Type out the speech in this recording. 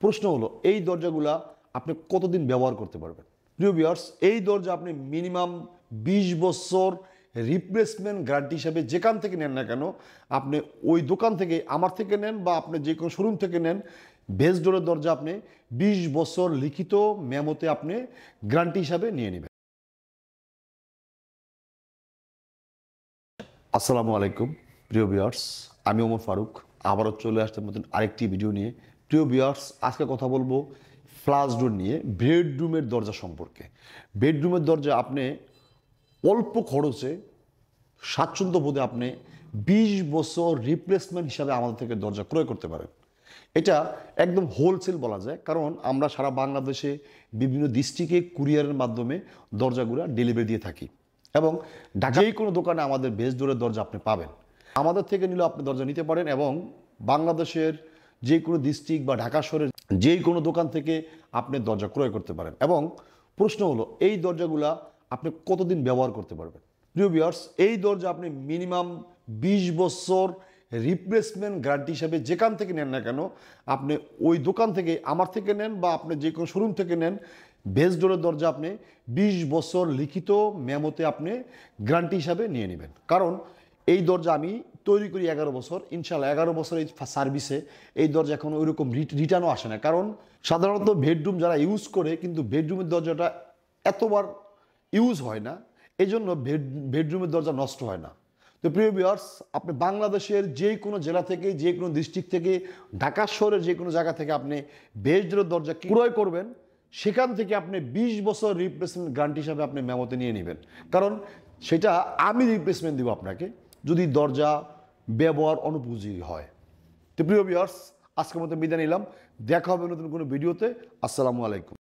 প্রশ্ন হলো এই দরজাগুলা আপনি কতদিন ব্যবহার করতে পারবেন। প্রিয় ভিউয়ার্স, এই দরজা আপনি মিনিমাম 20 বছর রিপ্লেসমেন্ট গ্যারান্টি হিসাবে যেখান থেকে নেন না কেন, আপনি ওই দোকান থেকে আমার থেকে নেন বা আপনি যে কোনো শোরুম থেকে নেন, বেস ডোরের দরজা আপনি 20 বছর লিখিত মেমোতে আপনি গ্যারান্টি হিসাবে নিয়ে নেবেন। আসসালামু আলাইকুম প্রিয় ভিউয়ার্স, আমি ওমর ফারুক আবারও চলে আসতে নতুন আরেকটি ভিডিও নিয়ে। প্রিয় ভিউয়ার্স, আজকে কথা বলবো ফ্লাশ ডোর নিয়ে, বেডরুমের দরজা সম্পর্কে। বেডরুমের দরজা আপনি অল্প খরচে স্বাচ্ছন্দ্য বোধে আপনি 20 বছর রিপ্লেসমেন্ট হিসাবে আমাদের থেকে দরজা ক্রয় করতে পারেন। এটা একদম হোলসেল বলা যায়, কারণ আমরা সারা বাংলাদেশে বিভিন্ন ডিস্ট্রিক্টে কুরিয়ারের মাধ্যমে দরজাগুলো ডেলিভারি দিয়ে থাকি এবং যে কোনো দোকানে আমাদের বেস ডোরের দরজা আপনি পাবেন। আমাদের থেকে নিলেও আপনি দরজা নিতে পারেন এবং বাংলাদেশের যে কোনো ডিস্ট্রিক্ট বা ঢাকা শহরের যে কোনো দোকান থেকে আপনি দরজা ক্রয় করতে পারেন। এবং প্রশ্ন হলো এই দরজাগুলা আপনি কতদিন ব্যবহার করতে পারবেন। প্রিয় ভিউয়ার্স, এই দরজা আপনি মিনিমাম 20 বছর রিপ্লেসমেন্ট গ্যারান্টি হিসাবে যেখান থেকে নেন না কেন, আপনি ওই দোকান থেকে আমার থেকে নেন বা আপনি যে কোনো শোরুম থেকে নেন, বেস ডোরের দরজা আপনি 20 বছর লিখিত মেমোতে আপনি গ্যারান্টি হিসাবে নিয়ে নেবেন। কারণ এই দরজা আমি তৈরি করি 11 বছর, ইনশাল্লাহ 11 বছর এই সার্ভিসে এই দরজা এখন ওইরকম রিটার্নও আসে না। কারণ সাধারণত বেডরুম যারা ইউজ করে, কিন্তু বেডরুমের দরজাটা এতবার ইউজ হয় না, এই জন্য বেডরুমের দরজা নষ্ট হয় না। তো প্রিয় ভিউয়ার্স, আপনি বাংলাদেশের যে কোনো জেলা থেকে, যে কোনো ডিস্ট্রিক্ট থেকে, ঢাকা শহরের যে কোনো জায়গা থেকে আপনি বেস ডোরের দরজা ক্রয় করবেন, সেখান থেকে আপনি 20 বছর রিপ্লেসমেন্ট গ্যারান্টি হিসাবে আপনি মেমোতে নিয়ে নেবেন। কারণ সেটা আমি রিপ্লেসমেন্ট দিব আপনাকে যদি দরজা ব্যবহার অনুপযোগী হয়। তো প্রিয় ভিউয়ার্স, আজকের মতো বিদায় নিলাম। দেখা হবে নতুন কোনো ভিডিওতে। আসসালামু আলাইকুম।